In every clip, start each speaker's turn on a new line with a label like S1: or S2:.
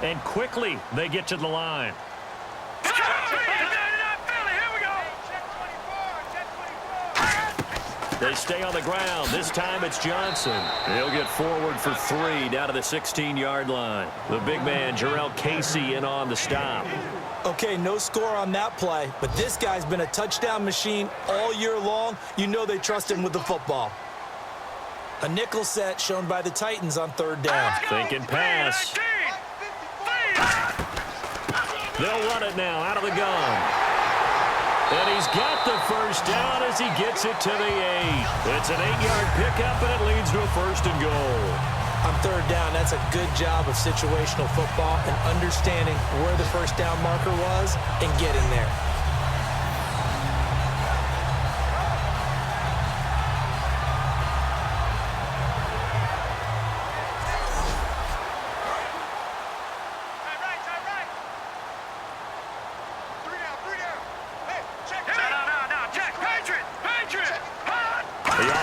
S1: And quickly, they get to the line. They stay on the ground. This time it's Johnson. He'll get forward for 3 down to the 16-yard line. The big man, Jurrell Casey, in on the stop.
S2: Okay, no score on that play, but this guy's been a touchdown machine all year long. You know they trust him with the football. A nickel set shown by the Titans on 3rd down.
S1: Thinking pass. They'll run it now out of the gun. And he's got the first down as he gets it to the 8. It's an 8-yard pickup, and it leads to a 1st and goal.
S2: On 3rd down, that's a good job of situational football and understanding where the first down marker was and getting there.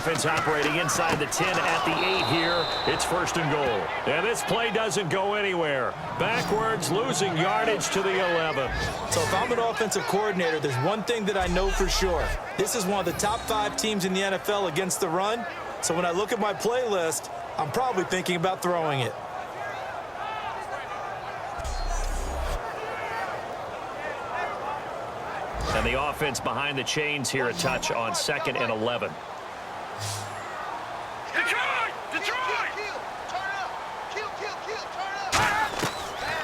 S1: Offense operating inside the 10 at the 8 here. It's 1st and goal. And this play doesn't go anywhere. Backwards, losing yardage to the 11.
S2: So if I'm an offensive coordinator, there's one thing that I know for sure. This is one of the top 5 teams in the NFL against the run. So when I look at my playlist, I'm probably thinking about throwing it.
S1: And the offense behind the chains here, a touch on 2nd and 11.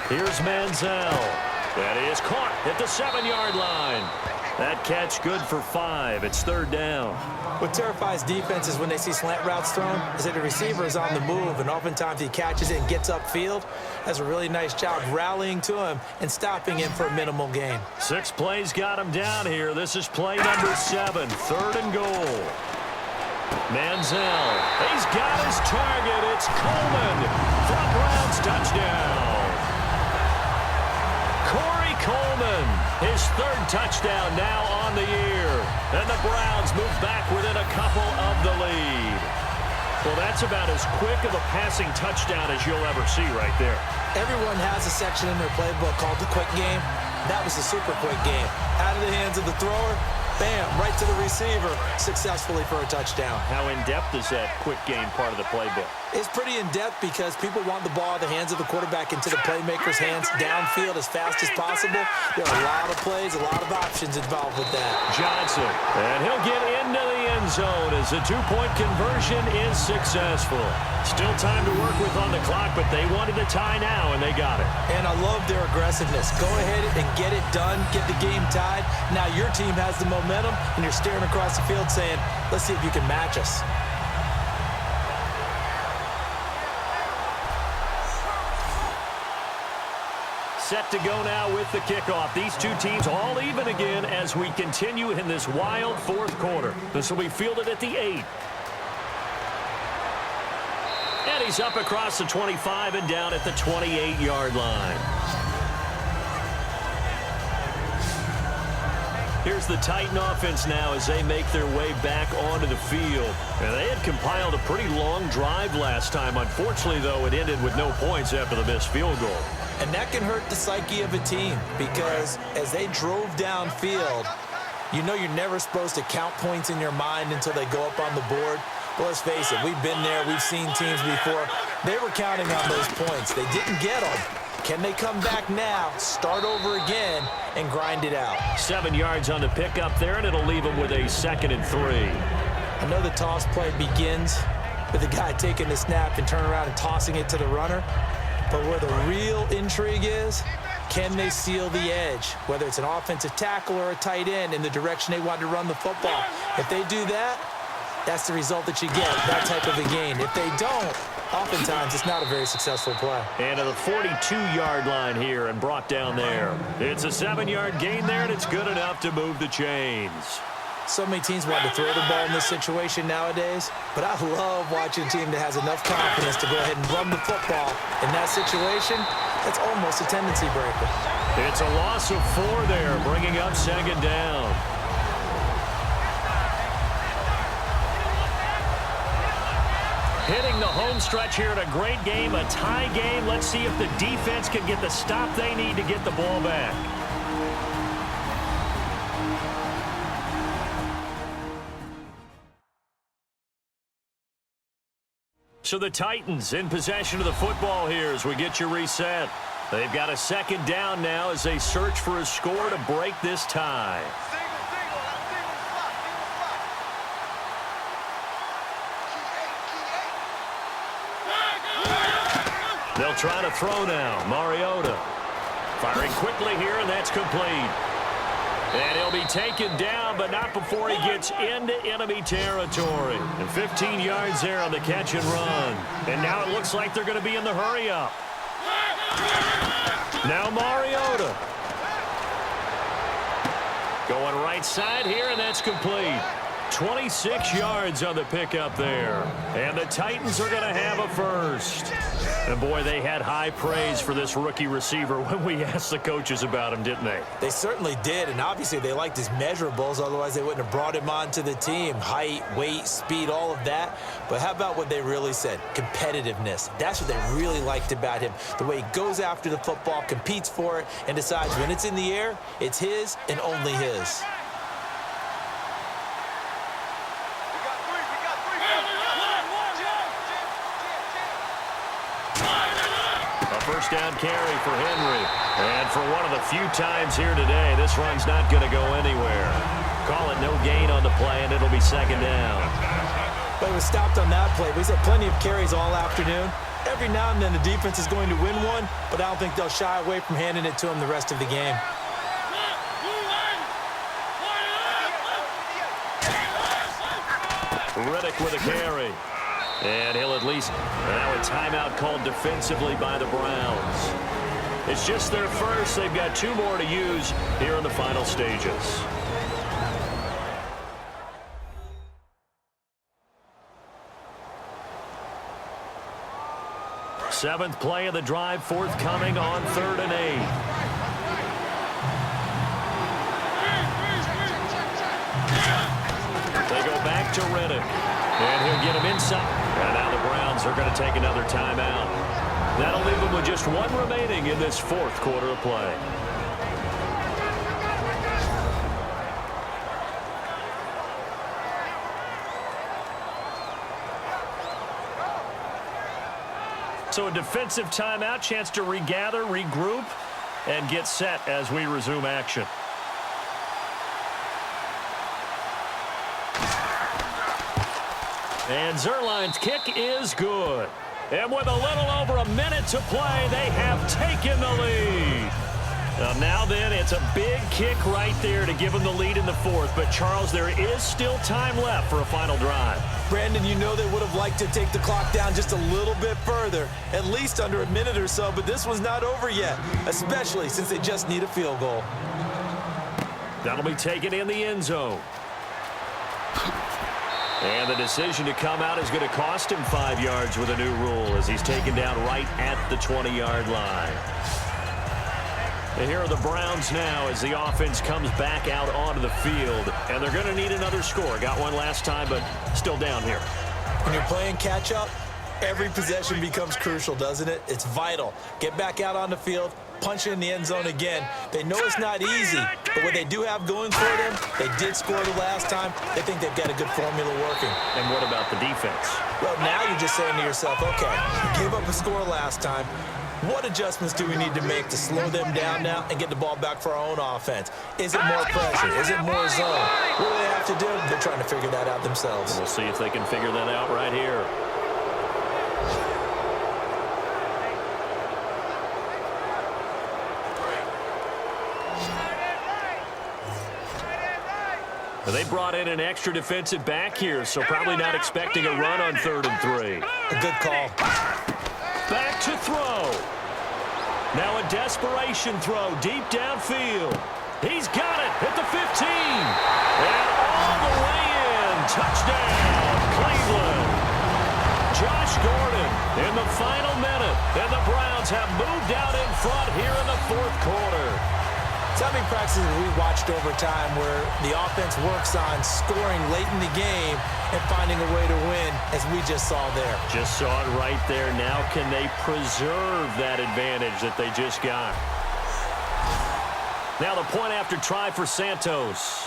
S1: Here's Manziel. That is caught at the 7-yard line. That catch good for 5. It's 3rd down.
S2: What terrifies defenses when they see slant routes thrown is that the receiver is on the move, and oftentimes he catches it and gets upfield. Does a really nice job rallying to him and stopping him for a minimal gain.
S1: 6 plays got him down here. This is play number 7, 3rd and goal. Manziel, he's got his target. It's Coleman for a Browns touchdown. Corey Coleman, his 3rd touchdown now on the year. And the Browns move back within a couple of the lead. Well, that's about as quick of a passing touchdown as you'll ever see right there.
S2: Everyone has a section in their playbook called the quick game. That was the super quick game. Out of the hands of the thrower, bam, right to the receiver, successfully for a touchdown.
S1: How in-depth is that quick game part of the playbook?
S2: It's pretty in-depth because people want the ball in the hands of the quarterback into the playmaker's hands downfield as fast as possible. There are a lot of plays, a lot of options involved with that.
S1: Johnson, and he'll get into the end zone as the 2-point conversion is successful. Still time to work with on the clock, but they wanted a tie now, and they got it.
S2: And I love their aggressiveness. Go ahead and get it done, get the game tied. Now your team has the momentum, and you're staring across the field saying, let's see if you can match us.
S1: Set to go now with the kickoff. These two teams all even again as we continue in this wild 4th quarter. This will be fielded at the 8. And he's up across the 25 and down at the 28-yard line. Here's the Titan offense now as they make their way back onto the field. And they had compiled a pretty long drive last time. Unfortunately, though, it ended with no points after the missed field goal.
S2: And that can hurt the psyche of a team because as they drove downfield, you know you're never supposed to count points in your mind until they go up on the board. But let's face it, we've been there. We've seen teams before. They were counting on those points. They didn't get them. Can they come back now, start over again, and grind it out?
S1: 7 yards on the pickup there, and it'll leave them with a 2nd and 3.
S2: I know the toss play begins with the guy taking the snap and turning around and tossing it to the runner. But where the real intrigue is, can they seal the edge? Whether it's an offensive tackle or a tight end in the direction they want to run the football. If they do that, that's the result that you get, that type of a gain. If they don't, oftentimes it's not a very successful play.
S1: And to the 42-yard line here and brought down there. It's a 7-yard gain there, and it's good enough to move the chains.
S2: So many teams want to throw the ball in this situation nowadays, but I love watching a team that has enough confidence to go ahead and run the football. In that situation, that's almost a tendency breaker.
S1: It's a loss of 4 there, bringing up 2nd down. Hitting the home stretch here in a great game, a tie game. Let's see if the defense can get the stop they need to get the ball back. So the Titans in possession of the football here as we get you reset. They've got a second down now as they search for a score to break this tie. They'll try to throw now. Mariota firing quickly here, and that's complete. And he'll be taken down, but not before he gets into enemy territory. And 15 yards there on the catch and run. And now it looks like they're going to be in the hurry up. Now Mariota. Going right side here, and that's complete. 26 yards on the pickup there. And the Titans are going to have a first. And, boy, they had high praise for this rookie receiver when we asked the coaches about him, didn't they?
S2: They certainly did, and obviously they liked his measurables. Otherwise, they wouldn't have brought him onto the team. Height, weight, speed, all of that. But how about what they really said? Competitiveness. That's what they really liked about him. The way he goes after the football, competes for it, and decides when it's in the air, it's his and only his.
S1: First down carry for Henry. And for one of the few times here today, this run's not going to go anywhere. Call it no gain on the play, and it'll be second down.
S2: But he was stopped on that play. He's had plenty of carries all afternoon. Every now and then the defense is going to win one, but I don't think they'll shy away from handing it to him the rest of the game.
S1: Riddick with a carry. And he'll at least now a timeout called defensively by the Browns. It's just their first. They've got two more to use here in the final stages. Seventh play of the drive forthcoming on 3rd and 8. They go back to Riddick. And he'll get him inside. And now the Browns are going to take another timeout. That'll leave them with just one remaining in this fourth quarter of play. So a defensive timeout, chance to regather, regroup, and get set as we resume action. And Zuerlein's kick is good. And with a little over a minute to play, they have taken the lead. Now then, it's a big kick right there to give them the lead in the fourth. But, Charles, there is still time left for a final drive.
S2: Brandon, you know they would have liked to take the clock down just a little bit further, at least under a minute or so. But this one's not over yet, especially since they just need a field goal.
S1: That'll be taken in the end zone. And the decision to come out is going to cost him 5 yards with a new rule as he's taken down right at the 20-yard line. And here are the Browns now as the offense comes back out onto the field. And they're going to need another score. Got one last time, but still down here.
S2: When you're playing catch-up, every possession becomes crucial, doesn't it? It's vital. Get back out on the field, punch it in the end zone again. They know it's not easy, but what they do have going for them, they did score the last time. They think they've got a good formula working.
S1: And what about the defense?
S2: Well, now you're just saying to yourself, okay, we gave up a score last time. What adjustments do we need to make to slow them down now and get the ball back for our own offense? Is it more pressure? Is it more zone? What do they have to do? They're trying to figure that out themselves.
S1: We'll see if they can figure that out right here. They brought in an extra defensive back here, so probably not expecting a run on 3rd and 3.
S2: A good call.
S1: Back to throw. Now a desperation throw deep downfield. He's got it at the 15. And all the way in. Touchdown, Cleveland. Josh Gordon in the final minute. And the Browns have moved out in front here in the fourth quarter.
S2: It's So many practices we watched over time where the offense works on scoring late in the game and finding a way to win, as we just saw there.
S1: Just saw it right there. Now can they preserve that advantage that they just got? Now the point after try for Santos.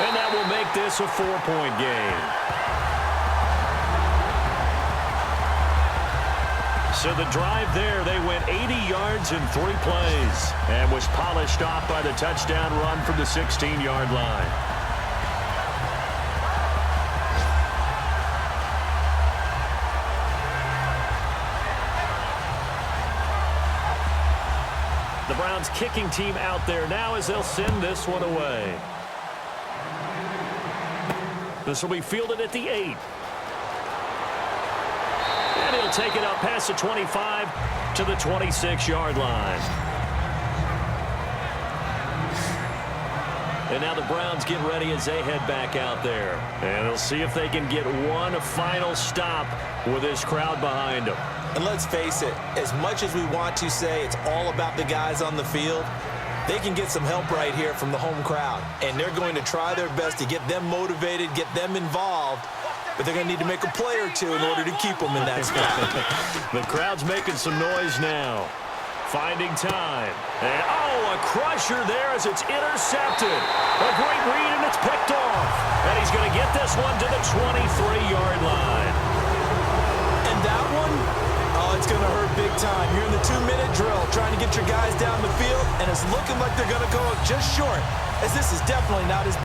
S1: And that will make this a 4-point game. So the drive there, they went 80 yards in 3 plays and was polished off by the touchdown run from the 16-yard line. The Browns kicking team out there now as they'll send this one away. This will be fielded at the 8. And he'll take it up past the 25 to the 26-yard line. And now the Browns get ready as they head back out there. And they'll see if they can get one final stop with this crowd behind them.
S2: And let's face it, as much as we want to say it's all about the guys on the field, they can get some help right here from the home crowd. And they're going to try their best to get them motivated, get them involved. But they're going to need to make a play or two in order to keep them in that spot.
S1: The crowd's making some noise now. Finding time. And, oh, a crusher there as it's intercepted. A great read, and it's picked off. And he's going to get this one to the 23-yard line.
S2: And that one, oh, it's going to hurt big time. You're in the 2-minute drill trying to get your guys down the field, and it's looking like they're going to go just short, as this is definitely not his